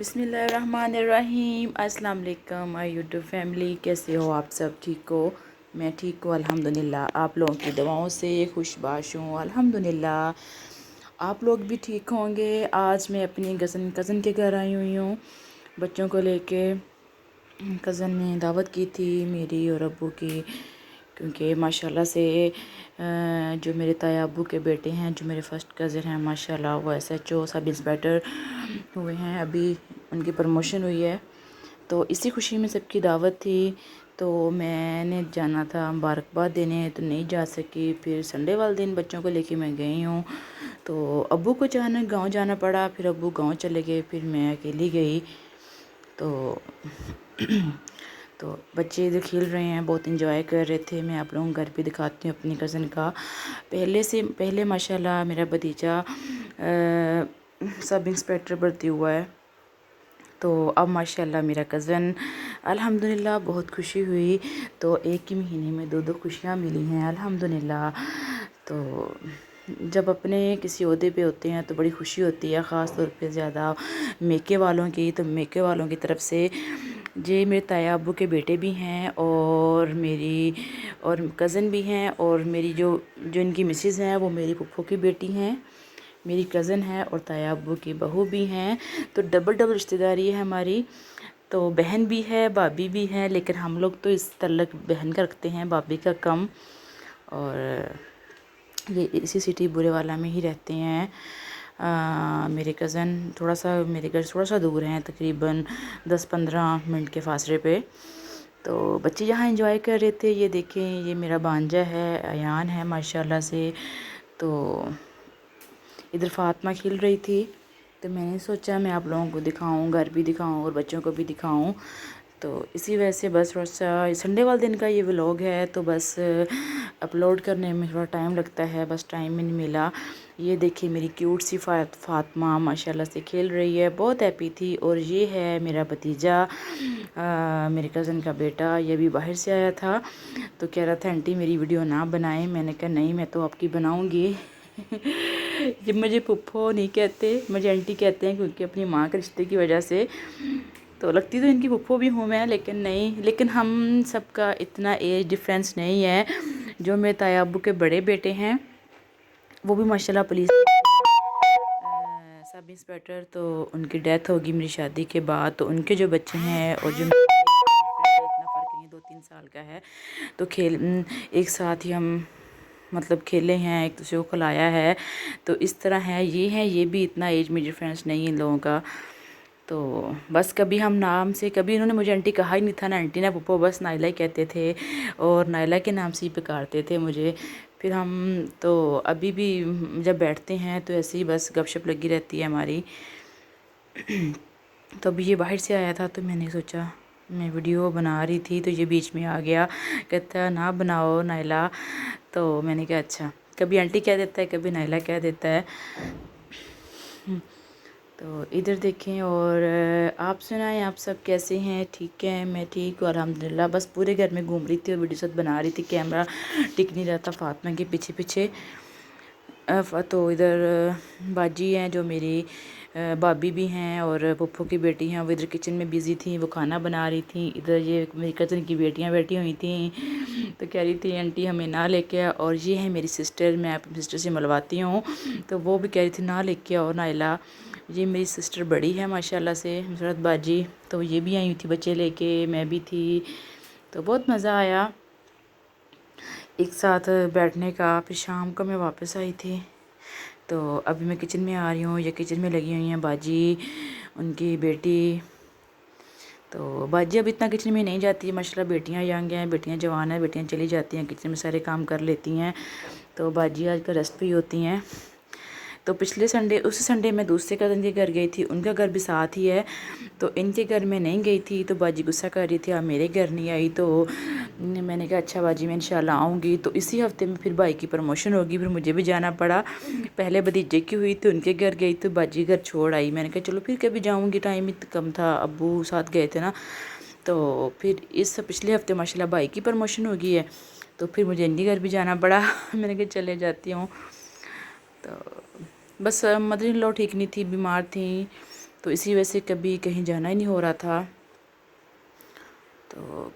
बिस्मिल्लाहिर्रहमानिर्रहीम। अस्सलाम वालेकुम माय यूट्यूब फैमिली, कैसे हो आप सब? ठीक हो? मैं ठीक हूँ अल्हम्दुलिल्लाह। आप लोगों की दुआओं से खुशबाश हूँ अल्हम्दुलिल्लाह। आप लोग भी ठीक होंगे। आज मैं अपनी कज़न के घर आई हुई हूँ बच्चों को लेके। कज़न ने दावत की थी मेरी और अब्बू की, क्योंकि माशाल्लाह से जो मेरे ताया अब्बू के बेटे हैं, जो मेरे फ़र्स्ट कज़न हैं, माशाल्लाह वो SHO सब इंस्पेक्टर हुए हैं। अभी उनकी प्रमोशन हुई है, तो इसी खुशी में सबकी दावत थी। तो मैंने जाना था मुबारकबाद देने, तो नहीं जा सकी। फिर संडे वाले दिन बच्चों को लेके मैं गई हूँ। तो अब्बू को गाँव जाना पड़ा, फिर अब्बू गाँव चले गए, फिर मैं अकेली गई। तो तो बच्चे इधर खेल रहे हैं, बहुत इंजॉय कर रहे थे। मैं आप लोगों को घर पे दिखाती हूँ अपनी कज़न का। पहले माशाल्लाह मेरा भतीजा सब इंस्पेक्टर भर्ती हुआ है, तो अब माशाल्लाह मेरा कज़न अल्हम्दुलिल्लाह बहुत खुशी हुई। तो एक ही महीने में दो खुशियाँ मिली हैं अल्हम्दुलिल्लाह। तो जब अपने किसी ओहदे पे होते हैं तो बड़ी खुशी होती है, ख़ास तौर पे ज़्यादा मेके वालों की। तो मेके वालों की तरफ से ये मेरे ताया अब्बू के बेटे भी हैं और मेरी और कज़न भी हैं, और मेरी जो इनकी मिसेज़ हैं वो मेरी फूफो की बेटी हैं, मेरी कज़न है, और ताया अब्बू की बहू भी हैं। तो डबल रिश्तेदारी है हमारी। तो बहन भी है, भाभी भी है, लेकिन हम लोग तो इस तल्लक बहन का रखते हैं, भाभी का कम। और ये इसी सिटी बुरेवाला में ही रहते हैं। मेरे कज़न मेरे घर से थोड़ा सा दूर हैं, तकरीबन 10-15 मिनट के फासले पे। तो बच्चे यहाँ एंजॉय कर रहे थे। ये देखें, ये मेरा भांजा है, अयान है माशाल्लाह से। तो इधर फातिमा खेल रही थी, तो मैंने सोचा मैं आप लोगों को दिखाऊं, घर भी दिखाऊं और बच्चों को भी दिखाऊं। तो इसी वजह से बस थोड़ा सा संडे वाले दिन का ये व्लॉग है, तो बस अपलोड करने में थोड़ा टाइम लगता है, बस टाइम ही नहीं मिला। ये देखिए मेरी क्यूट सी फातिमा माशाल्लाह से खेल रही है, बहुत हैप्पी थी। और ये है मेरा भतीजा, मेरे कज़न का बेटा, ये भी बाहर से आया था। तो कह रहा था आंटी मेरी वीडियो ना बनाएं। मैंने कहा नहीं, मैं तो आपकी बनाऊंगी। ये मुझे पुप्पो नहीं कहते, मुझे आंटी कहते हैं, क्योंकि अपनी माँ के रिश्ते की वजह से। तो लगती तो इनकी पुप्पो भी हूँ मैं, लेकिन नहीं, लेकिन हम सबका इतना एज डिफरेंस नहीं है। जो मेरे ताया अब्बू के बड़े बेटे हैं वो भी माशाल्लाह पुलिस सब इंस्पेक्टर, तो उनकी डेथ होगी मेरी शादी के बाद। तो उनके जो बच्चे हैं और जो इतना फ़र्क नहीं है, 2-3 साल का है। तो एक साथ ही हम मतलब खेले हैं, एक दूसरे को खिलाया है। तो इस तरह है, ये भी इतना एज में डिफरेंस नहीं है इन लोगों का। तो बस कभी हम नाम से, कभी इन्होंने मुझे आंटी कहा ही नहीं था ना आंटी ना पुप्पो, बस नाइला ही कहते थे, और नाइला के नाम से ही पुकारते थे मुझे। फिर हम तो अभी भी जब बैठते हैं तो ऐसे ही बस गपशप लगी रहती है हमारी। तो अभी ये बाहर से आया था, तो मैंने सोचा मैं वीडियो बना रही थी, तो ये बीच में आ गया, कहता ना बनाओ नाइला। तो मैंने कहा अच्छा, कभी आंटी कह देता है, कभी नाइला कह देता है। तो इधर देखें, और आप सुनाएं, आप सब कैसे हैं? ठीक है, मैं ठीक हूँ अल्हम्दुलिल्लाह। बस पूरे घर में घूम रही थी और वीडियो सब बना रही थी, कैमरा टिक नहीं रहा था फातिमा के पीछे पीछे। तो इधर बाजी हैं जो मेरी भाभी भी हैं, और पुप्पो की बेटी हैं, वो इधर किचन में बिज़ी थी, वो खाना बना रही थी। इधर ये मेरी कज़न की बेटियां बैठी हुई थी, तो कह रही थी आंटी हमें ना लेके आओ। और ये है मेरी सिस्टर, मैं अपनी सिस्टर से मिलवाती हूँ, तो वो भी कह रही थी ना लेके आओ नाइला। ये मेरी सिस्टर बड़ी है माशाल्लाह से, नुसरत बाजी। तो ये भी आई हुई थी बच्चे लेके, मैं भी थी। तो बहुत मज़ा आया एक साथ बैठने का। फिर शाम को मैं वापस आई थी। तो अभी मैं किचन में आ रही हूँ, ये किचन में लगी हुई हैं बाजी, उनकी बेटी। तो बाजी अब इतना किचन में नहीं जाती है माशाल्लाह, बेटियाँ यंग हैं, बेटियाँ जवान हैं, बेटियाँ चली जाती हैं किचन में, सारे काम कर लेती हैं। तो बाजी आजकल रेस्ट पे ही होती हैं। तो उस संडे मैं दूसरे कज़न के घर गई थी, उनका घर भी साथ ही है। तो इनके घर में नहीं गई थी, तो बाजी गुस्सा कर रही थी आप मेरे घर नहीं आई। तो मैंने कहा अच्छा बाजी मैं इंशाल्लाह आऊँगी। तो इसी हफ्ते में फिर भाई की प्रमोशन होगी, फिर मुझे भी जाना पड़ा। पहले भतीजे की हुई तो उनके घर गई, तो बाजी घर छोड़ आई। मैंने कहा चलो फिर कभी जाऊँगी, टाइम ही कम था, अब्बू साथ गए थे ना। तो फिर इस पिछले हफ्ते माशाल्लाह भाई की प्रमोशन हो गई है, तो फिर मुझे इनके घर भी जाना पड़ा। मैंने कहा चले जाती हूँ। तो बस मदर इन लॉ ठीक नहीं थी, बीमार थी, تو اسی وجہ سے کبھی کہیں جانا ہی نہیں ہو رہا تھا، تو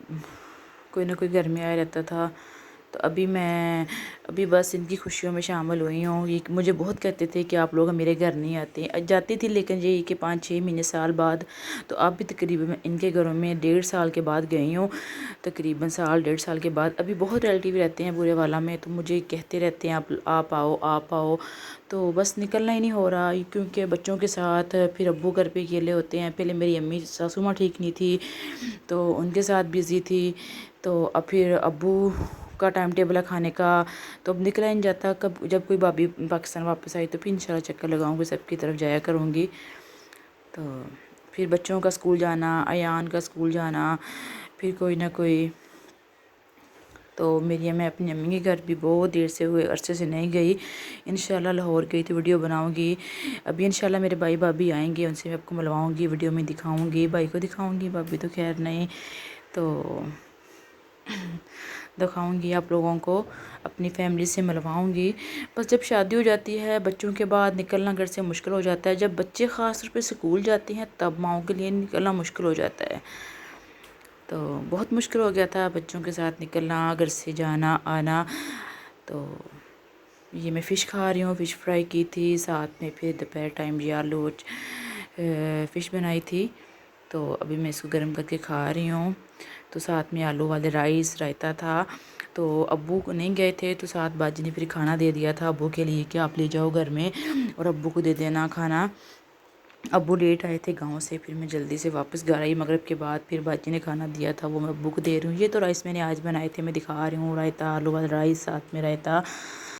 کوئی نہ کوئی گھر میں آیا رہتا تھا۔ تو ابھی بس ان کی خوشیوں میں شامل ہوئی ہوں۔ یہ مجھے بہت کہتے تھے کہ آپ لوگ میرے گھر نہیں آتے، جاتی تھی لیکن یہی کہ 5-6 مہینے سال بعد۔ تو اب بھی تقریباً ان کے گھروں میں 1.5 سال کے بعد گئی ہوں، تقریباً 1.5 سال کے بعد۔ ابھی بہت ریلیٹیو رہتے ہیں بورے والا میں، تو مجھے کہتے رہتے ہیں آپ آؤ آپ آؤ، تو بس نکلنا ہی نہیں ہو رہا، کیونکہ بچوں کے ساتھ پھر ابو گھر پہ اکیلے ہوتے ہیں۔ پہلے میری امی ساسو ماں ٹھیک نہیں تھی تو ان کے ساتھ بزی تھی، تو اب پھر ابو کا ٹائم ٹیبل ہے کھانے کا، تو اب نکلا نہیں جاتا۔ جب کوئی بھابھی پاکستان واپس آئی تو پھر انشاءاللہ چکر لگاؤں گی، سب کی طرف جایا کروں گی۔ تو پھر بچوں کا اسکول جانا، ایان کا اسکول جانا، پھر کوئی نہ کوئی، تو میں اپنی امی کے گھر بھی بہت دیر سے عرصے سے نہیں گئی۔ انشاءاللہ لاہور گئی تو ویڈیو بناؤں گی۔ ابھی انشاءاللہ میرے بھائی بھابھی آئیں گے، ان سے میں آپ کو ملواؤں گی، ویڈیو میں دکھاؤں گی، بھائی کو دکھاؤں گی، بھابھی تو خیر نہیں، تو دکھاؤں گی آپ لوگوں کو، اپنی فیملی سے ملواؤں گی۔ بس جب شادی ہو جاتی ہے بچوں کے بعد نکلنا گھر سے مشکل ہو جاتا ہے، جب بچے خاص طور پہ اسکول جاتے ہیں تب ماؤں کے لیے نکلنا مشکل ہو جاتا ہے۔ تو بہت مشکل ہو گیا تھا بچوں کے ساتھ نکلنا، گھر سے جانا آنا۔ تو یہ میں فش کھا رہی ہوں، فش فرائی کی تھی، ساتھ میں پھر دوپہر ٹائم یہ آلو فش بنائی تھی، تو ابھی میں اس کو گرم کر کے کھا رہی ہوں۔ تو ساتھ میں آلو والے رائس، رائتا تھا۔ تو ابو کو نہیں گئے تھے تو ساتھ باجی نے پھر کھانا دے دیا تھا ابو کے لیے کہ آپ لے جاؤ گھر میں اور ابو کو دے دینا کھانا۔ ابو لیٹ آئے تھے گاؤں سے، پھر میں جلدی سے واپس گھر آئی مغرب کے بعد، پھر باجی نے کھانا دیا تھا وہ میں ابو کو دے رہی ہوں۔ یہ تو رائس میں نے آج بنائے تھے، میں دکھا رہی ہوں، رائتا، آلو والا رائس، ساتھ میں رائتا،